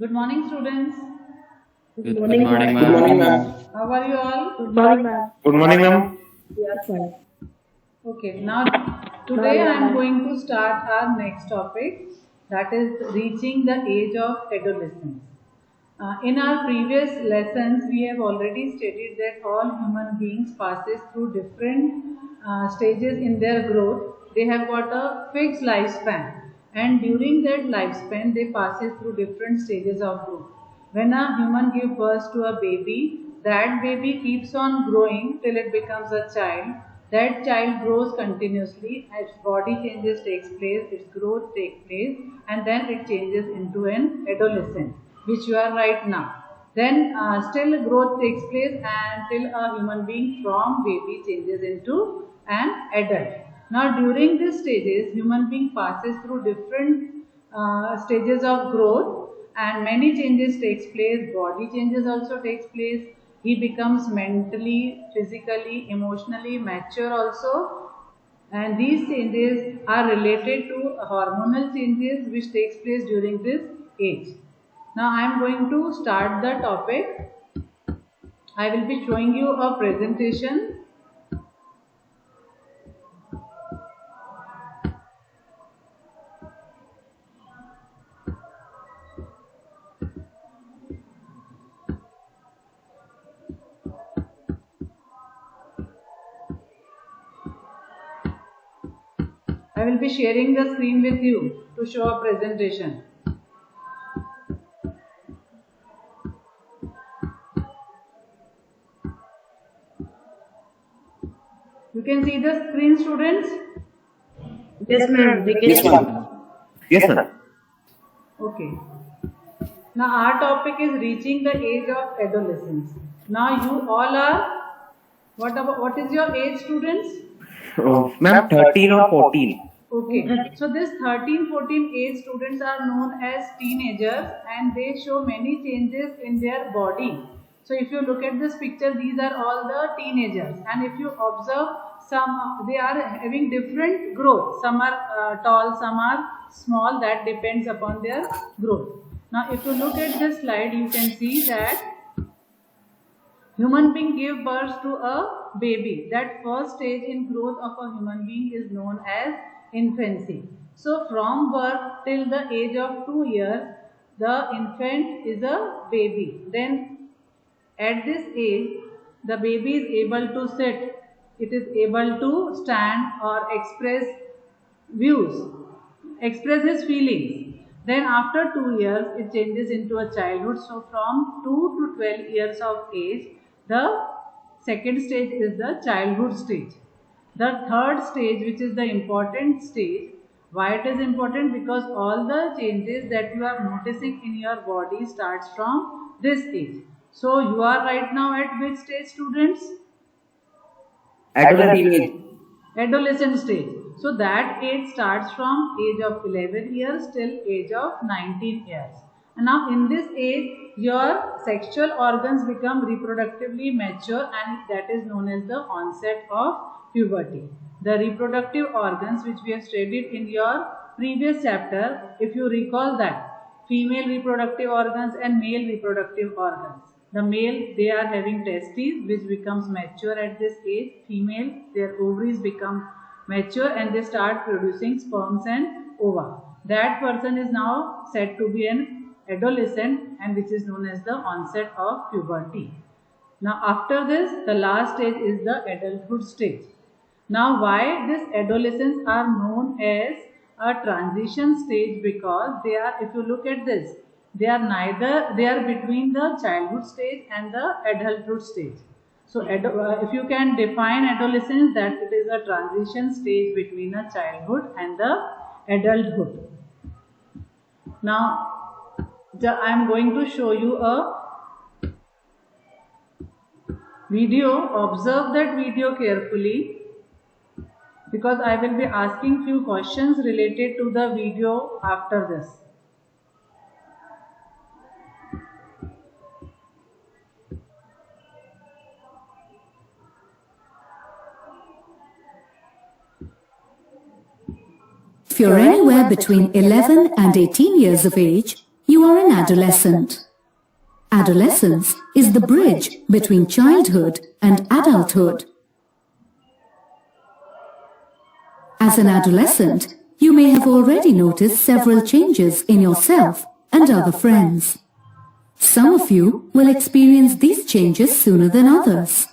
Good morning, students. Good Good morning, morning, Good morning, ma'am. ma'am. How are you all? Good morning, ma'am. Good morning, ma'am. Yes, ma'am. Okay, now today I am going to start our next topic, that is reaching the age of adolescence. In our previous lessons, we have already stated that all human beings passes through different stages in their growth. They have got a fixed lifespan, and during that lifespan, they passes through different stages of growth. When a human gives birth to a baby, that baby keeps on growing till it becomes a child. That child grows continuously, its body changes takes place, its growth takes place, and then it changes into an adolescent, which you are right now. Then still growth takes place until a human being from baby changes into an adult. Now during these stages, human being passes through different stages of growth, and many changes takes place. Body changes also takes place. He becomes mentally, physically, emotionally mature also, and these changes are related to hormonal changes which takes place during this age. Now I am going to start the topic. I will be showing you a presentation. I will be sharing the screen with you to show a presentation. You can see the screen, students? Yes, ma'am. Yes, ma'am. Yes, ma'am. Okay. Now our topic is reaching the age of adolescence. Now you all are, what is your age, students? Ma'am, 13 or 14. Okay, so this 13-14 age students are known as teenagers, and they show many changes in their body. So if you look at this picture, these are all the teenagers, and if you observe, some they are having different growth. Some are tall, some are small. That depends upon their growth. Now if you look at this slide, you can see that human being give birth to a baby. That first stage in growth of a human being is known as infancy. So from birth till the age of 2 years, the infant is a baby. Then at this age, the baby is able to sit, it is able to stand or express views, express his feelings. Then after 2 years, it changes into a childhood. So from 2 to 12 years of age, the second stage is the childhood stage. The third stage, which is the important stage, why it is important? Because all the changes that you are noticing in your body starts from this age. So you are right now at which stage, students? Adolescent. Adolescent stage. So that age starts from age of 11 years till age of 19 years. And now in this age, your sexual organs become reproductively mature, and that is known as the onset of puberty. The reproductive organs which we have studied in your previous chapter, if you recall that, female reproductive organs and male reproductive organs. The male, they are having testes which becomes mature at this age. Female, their ovaries become mature and they start producing sperms and ova. That person is now said to be an adolescent, and which is known as the onset of puberty. Now after this, the last stage is the adulthood stage. Now why these adolescents are known as a transition stage? Because they are, if you look at this, they are between the childhood stage and the adulthood stage. So if you can define adolescence, that it is a transition stage between a childhood and the adulthood. Now I am going to show you a video. Observe that video carefully, because I will be asking few questions related to the video after this. If you're anywhere between 11 and 18 years of age, you you are an adolescent. Adolescence is the bridge between childhood and adulthood. As an adolescent, you may have already noticed several changes in yourself and other friends. Some of you will experience these changes sooner than others.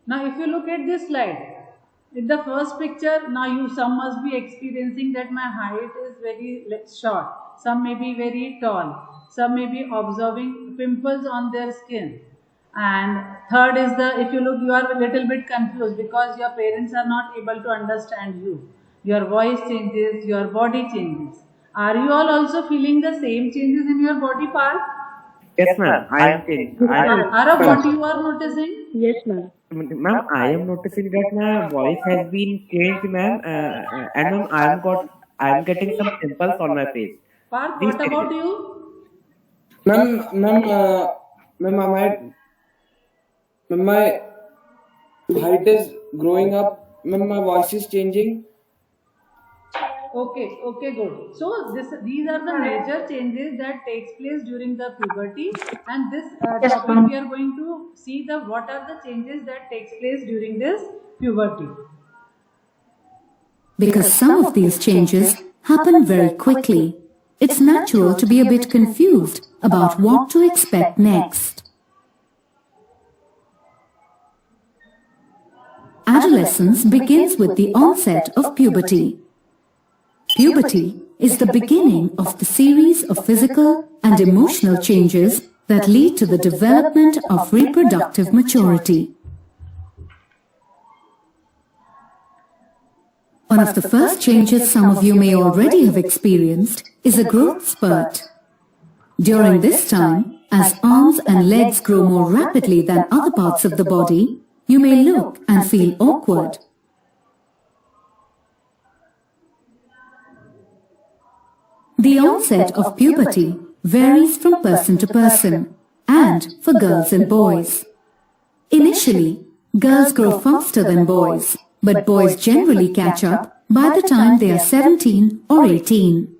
Now if you look at this slide, in the first picture, now some must be experiencing that my height is very short, some may be very tall, some may be observing pimples on their skin. And third is if you look, you are a little bit confused because your parents are not able to understand you. Your voice changes, your body changes. Are you all also feeling the same changes in your body part? Yes, ma'am. I am changing. Arav, what you are noticing? Yes, ma'am. Ma'am, I am noticing that my voice has been changed, ma'am, and ma'am, I am getting some pimples on my face. Parth, what about you? Ma'am, my height is growing up. Ma'am, my voice is changing. Okay, good. So these are the major changes that takes place during the puberty, and this topic we are going to see what are the changes that takes place during this puberty. Because some of these changes happen very quickly, it's natural to be a bit confused about what to expect next. Adolescence begins with the onset of puberty. Puberty is the beginning of the series of physical and emotional changes that lead to the development of reproductive maturity. One of the first changes some of you may already have experienced is a growth spurt. During this time, as arms and legs grow more rapidly than other parts of the body, you may look and feel awkward. The onset of puberty varies from person to person and for girls and boys. Initially, girls grow faster than boys, but boys generally catch up by the time they are 17 or 18.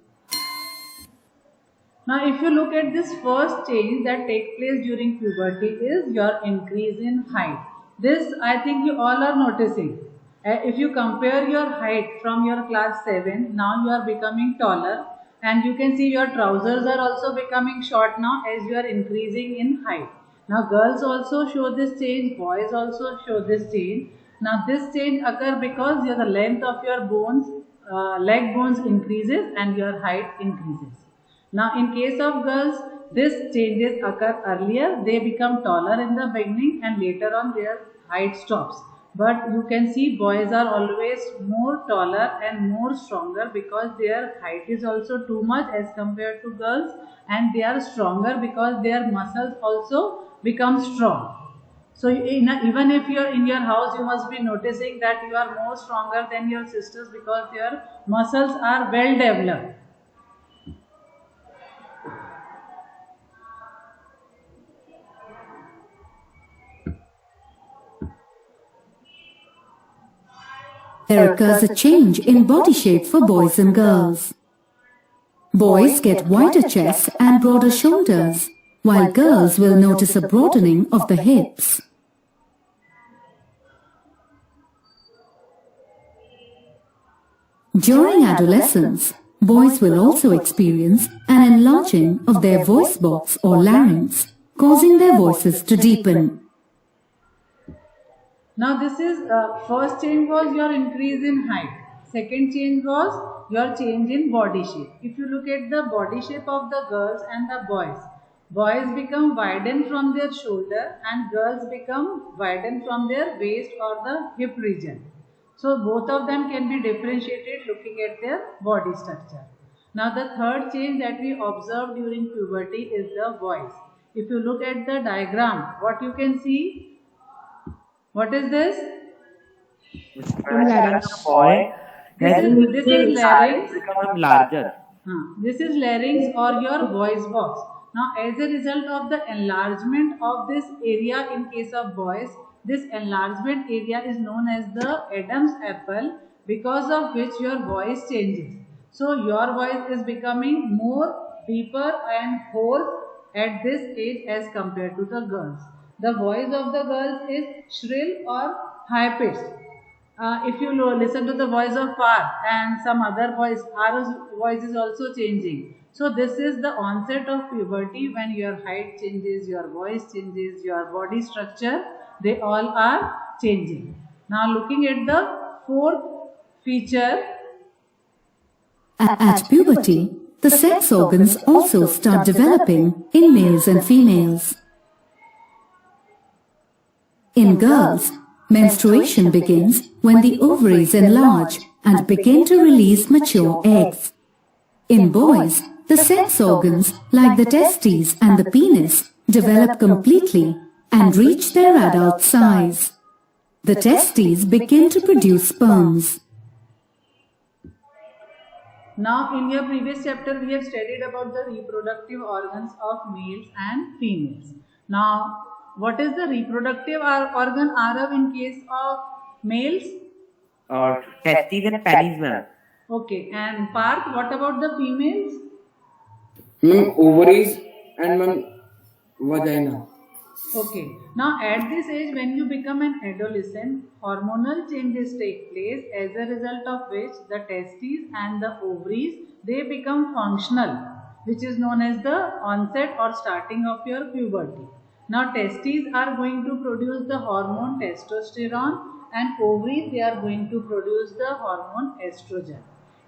Now if you look at this first change that takes place during puberty is your increase in height. This I think you all are noticing. If you compare your height from your class 7, now you are becoming taller. And you can see your trousers are also becoming short now as you are increasing in height. Now girls also show this change, boys also show this change. Now this change occurs because the length of your bones, leg bones increases and your height increases. Now in case of girls, this changes occur earlier. They become taller in the beginning and later on their height stops. But you can see boys are always more taller and more stronger because their height is also too much as compared to girls, and they are stronger because their muscles also become strong. So even if you are in your house, you must be noticing that you are more stronger than your sisters because your muscles are well developed. There occurs a change in body shape for boys and girls. Boys get wider chests and broader shoulders, while girls will notice a broadening of the hips. During adolescence, boys will also experience an enlarging of their voice box or larynx, causing their voices to deepen. Now this is first change was your increase in height. Second change was your change in body shape. If you look at the body shape of the girls and the boys become widened from their shoulder and girls become widened from their waist or the hip region. So both of them can be differentiated looking at their body structure. Now the third change that we observe during puberty is the voice. If you look at the diagram, what you can see? What is this? Boy, This is larynx. become larger. This is larynx or your voice box. Now as a result of the enlargement of this area in case of boys, this enlargement area is known as the Adam's apple, because of which your voice changes. So your voice is becoming more deeper and hoarse at this age as compared to the girls. The voice of the girls is shrill or high pitched. If you listen to the voice of Parth and some other voice, Ara's voice is also changing. So this is the onset of puberty when your height changes, your voice changes, your body structure, they all are changing. Now looking at the fourth feature. At puberty, the sex organs also start developing in males and females. In girls, menstruation begins when the ovaries enlarge and begin to release mature eggs. In boys, the sex organs, like the testes and the penis, develop completely and reach their adult size. The testes begin to produce sperms. Now in your previous chapter we have studied about the reproductive organs of males and females. Now what is the reproductive organ, Arav, in case of males? Or testes and panties, ma'am. Okay, and Parth, what about the females? Ma'am, ovaries and ma'am, vagina. Okay, now at this age when you become an adolescent, hormonal changes take place, as a result of which the testes and the ovaries, they become functional, which is known as the onset or starting of your puberty. Now testes are going to produce the hormone testosterone and ovaries, they are going to produce the hormone estrogen.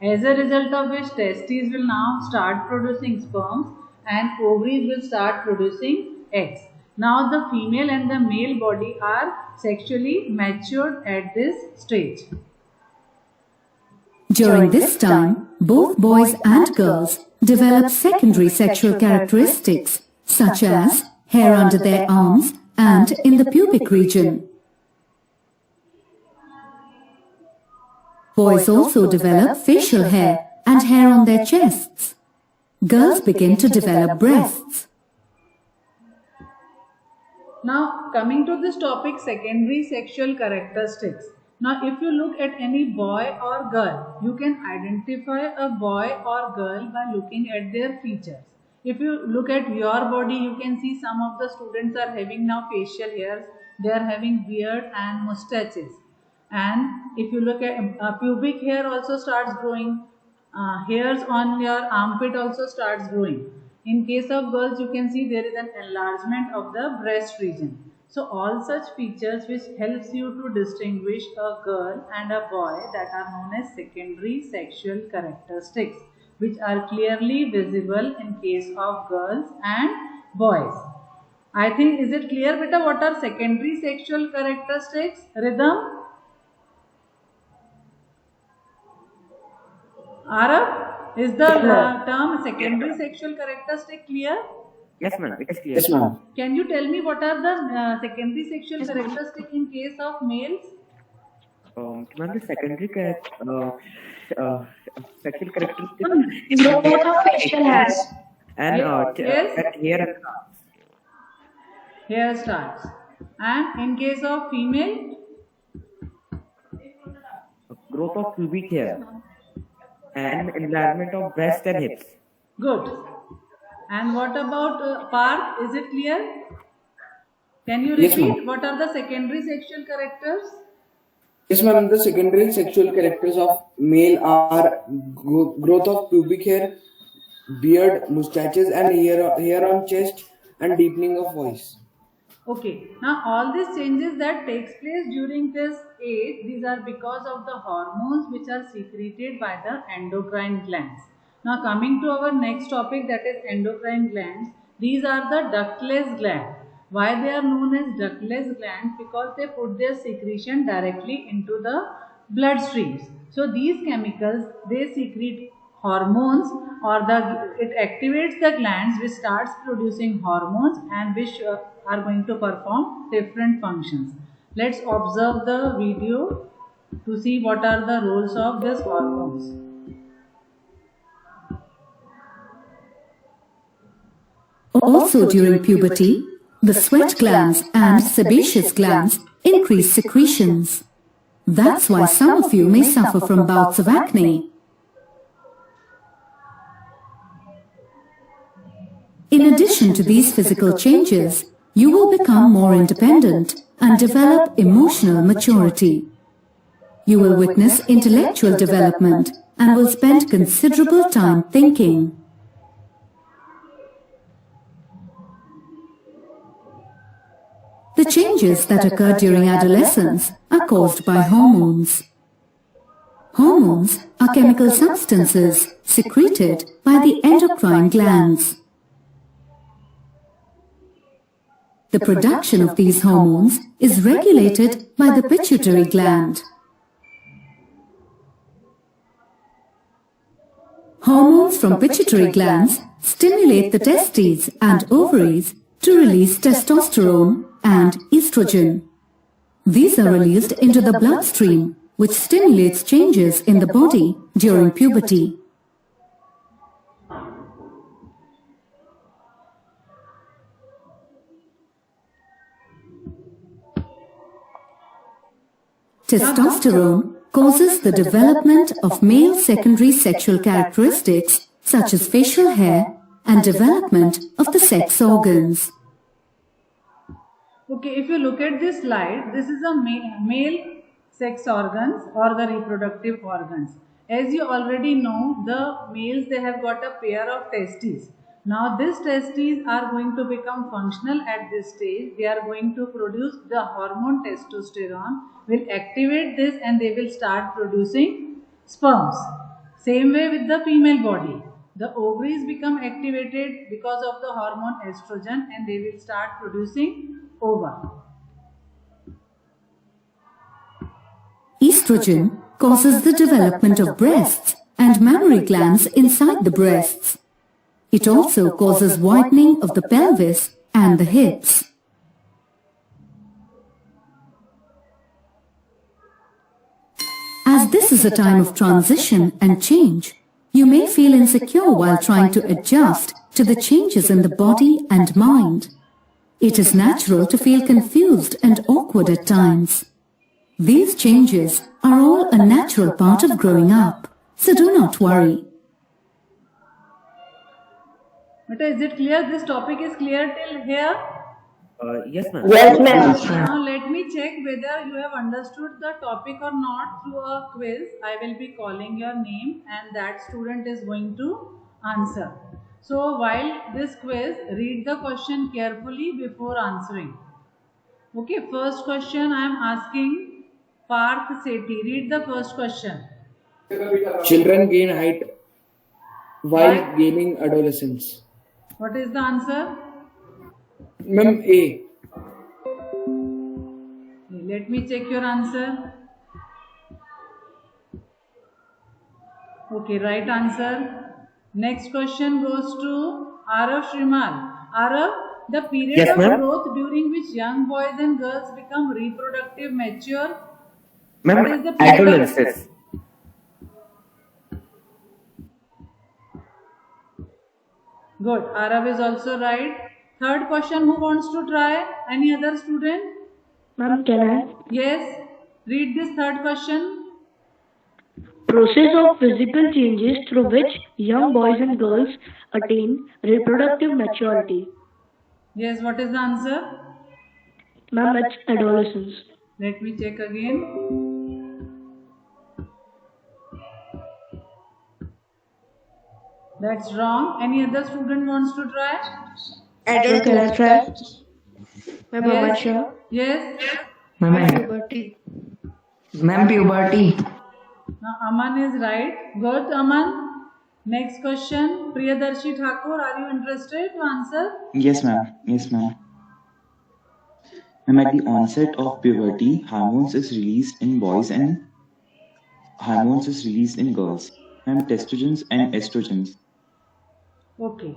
As a result of which testes will now start producing sperms and ovaries will start producing eggs. Now the female and the male body are sexually matured at this stage. During this time, both boys and girls develop secondary sexual characteristics such as hair under their arms and in the pubic region. Boys also develop facial hair and hair on their chests. Girls begin to develop breasts. Now coming to this topic, secondary sexual characteristics. Now if you look at any boy or girl, you can identify a boy or girl by looking at their features. If you look at your body, you can see some of the students are having now facial hairs, they are having beard and mustaches. And if you look at pubic hair also starts growing, hairs on your armpit also starts growing. In case of girls, you can see there is an enlargement of the breast region. So all such features which helps you to distinguish a girl and a boy, that are known as secondary sexual characteristics, which are clearly visible in case of girls and boys. I think, is it clear beta what are secondary sexual characteristics? Rhythm? Arav, is the term secondary sexual characteristic clear? Yes, ma'am. It is clear. Yes, ma'am. Can you tell me what are the secondary sexual characteristics in case of males? Ma'am, the secondary sexual characteristics Growth of facial hairs. and Yes. that hair. Hair starts. And in case of female? Growth of pubic hair and enlargement of breast and hips. Good. And what about Parth? Is it clear? Can you Yes, repeat ma'am. what are the secondary sexual characters? Yes, ma'am. The secondary sexual characters of male are growth of pubic hair, beard, mustaches, and hair on chest, and deepening of voice. Okay, now all these changes that takes place during this age, these are because of the hormones which are secreted by the endocrine glands. Now coming to our next topic, that is endocrine glands. These are the ductless glands. Why they are known as ductless glands? Because they put their secretion directly into the blood streams. So these chemicals, they secrete hormones, or it activates the glands which starts producing hormones and which are going to perform different functions. Let's observe the video to see what are the roles of these hormones. Also during puberty, the sweat glands and sebaceous glands increase secretions. That's why some of you may suffer from bouts of acne. In addition to these physical changes, you will become more independent and develop emotional maturity. You will witness intellectual development and will spend considerable time thinking. The changes that occur during adolescence are caused by hormones. Hormones are chemical substances secreted by the endocrine glands. The production of these hormones is regulated by the pituitary gland. Hormones from pituitary glands stimulate the testes and ovaries to release testosterone and estrogen. These are released into the bloodstream, which stimulates changes in the body during puberty. Testosterone causes the development of male secondary sexual characteristics such as facial hair and development of the sex organs. Okay, if you look at this slide, this is a male sex organs or the reproductive organs. As you already know, the males, they have got a pair of testes. Now these testes are going to become functional at this stage. They are going to produce the hormone testosterone, will activate this and they will start producing sperms. Same way with the female body. The ovaries become activated because of the hormone estrogen and they will start producing ova. Estrogen causes the development of breasts and mammary glands inside the breasts. It also causes widening of the pelvis and the hips. As this is a time of transition and change, you may feel insecure while trying to adjust to the changes in the body and mind. It is natural to feel confused and awkward at times. These changes are all a natural part of growing up, so do not worry. Beta, is it clear? This topic is clear till here? Yes, ma'am. Yes, ma'am. Now let me check whether you have understood the topic or not through a quiz. I will be calling your name and that student is going to answer. So while this quiz, read the question carefully before answering. Okay, first question I am asking Parth Sethi. Read the first question. Children gain height while gaining adolescence. What is the answer? Ma'am, A. Let me check your answer. Okay, right answer. Next question goes to Arav Shrimal. Arav, the period Yes, of ma'am. growth during which young boys and girls become reproductive mature. Ma'am, What is the period of- adolescence. Good. Arav is also right. Third question, who wants to try? Any other student? Ma'am, can I? Yes. Read this third question. Process of physical changes through which young boys and girls attain reproductive maturity. Yes, what is the answer? Ma'am, it's adolescence. Let me check again. That's wrong. Any other student wants to try? Ma'am, can I try? Ma'am, Yes. am I sure? Yes. Ma'am, Puberty. ma'am, puberty. Now, Aman is right. Good, Aman. Next question. Priyadarshi Thakur, are you interested to answer? Yes, ma'am. Yes, ma'am. Ma'am, at the onset of puberty, hormones is released in boys and hormones is released in girls. Ma'am, testogens and estrogens. Okay.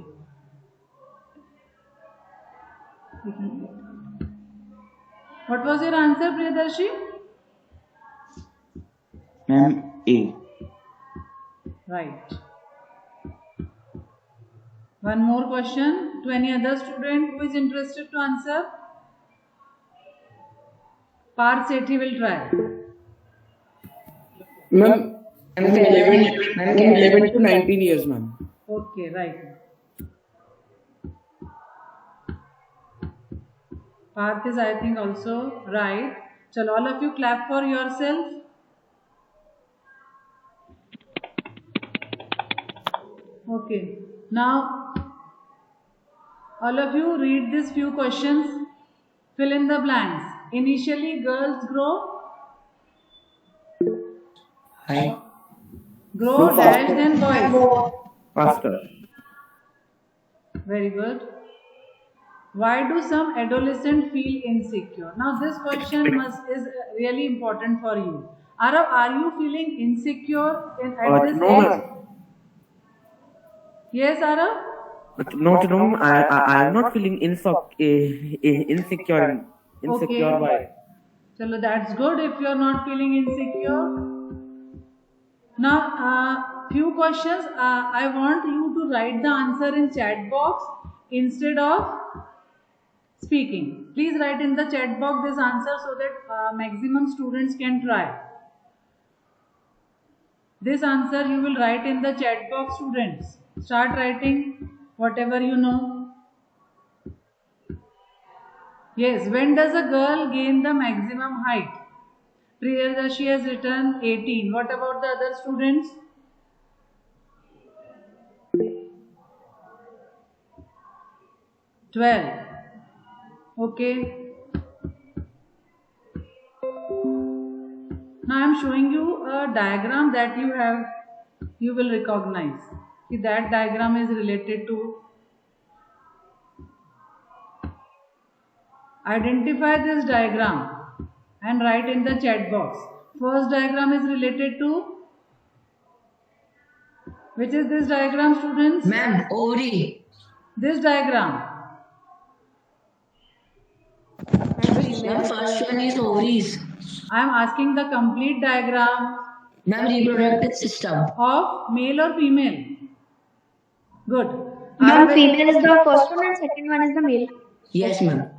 What was your answer, Priyadarshi? Ma'am, A. Right. One more question to any other student who is interested to answer. Parth Sethi will try. Ma'am, from 11 to 19 years, ma'am. Okay, right. Parth is, I think, also right. Chalo, all of you clap for yourself. Okay. Now, all of you read these few questions. Fill in the blanks. Initially, girls grow dash then boys. Faster. Very good. Why do some adolescents feel insecure? Now this question is really important for you. Arav, are you feeling insecure at this No, age? ma'am. Yes, Arav? No, I am not feeling insecure. Okay. Why? Chalo, that's good if you're not feeling insecure. Now, few questions. I want you to write the answer in chat box instead of speaking. Please write in the chat box this answer so that maximum students can try. This answer you will write in the chat box, students. Start writing whatever you know. Yes, when does a girl gain the maximum height? Priyadashi has written 18. What about the other students? "12." Okay. Now I am showing you a diagram that you will recognize. See, that diagram is related to. Identify this diagram and write in the chat box. First diagram is related to. Which is this diagram, students? Ma'am, ovary. This diagram. Ma'am, first one is ovaries. I am asking the complete diagram Ma'am, reproductive system. of male or female. Good. Ma'am, female is the first one and second one is the male. Yes, ma'am.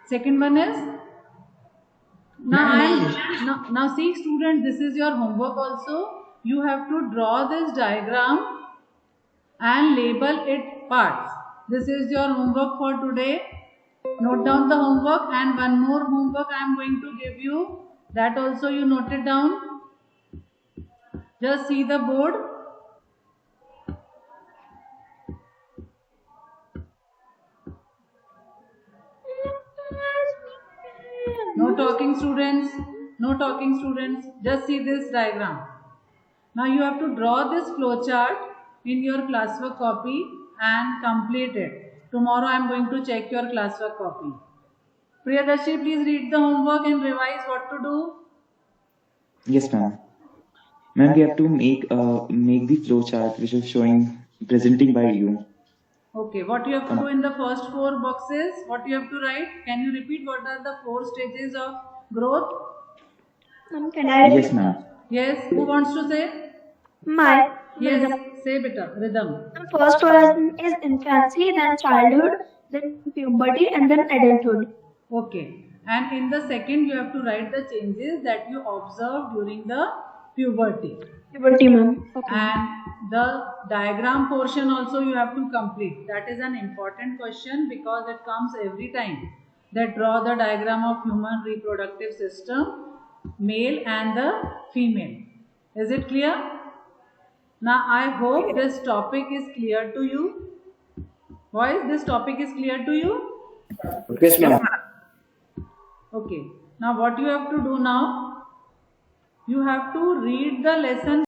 Second one is. Now Ma'am, now see, students, this is your homework also. You have to draw this diagram and label it parts. This is your homework for today. Note down the homework, and one more homework I am going to give you. That also you note it down. Just see the board. No talking, students. No talking, students. Just see this diagram. Now you have to draw this flowchart in your classwork copy and complete it. Tomorrow I am going to check your classwork copy. Priyadashi, please read the homework and revise what to do. Yes, ma'am. Ma'am, we have to make the flow chart which is presenting by you. Okay, what you have to do in the first 4 boxes? What you have to write? Can you repeat what are the 4 stages of growth? Ma'am, can I repeat? Yes, ma'am. Yes, who wants to say? My Yes, say beta, rhythm. first one is infancy, then childhood, then puberty, and then adulthood. Okay, and in the second you have to write the changes that you observed during the puberty. Puberty, ma'am. Okay. And the diagram portion also you have to complete. That is an important question because it comes every time. That draw the diagram of human reproductive system, male and the female. Is it clear? Now I hope this topic is clear to you. Boys, this topic is clear to you? Yes, ma'am. Okay. Now what you have to do now? You have to read the lesson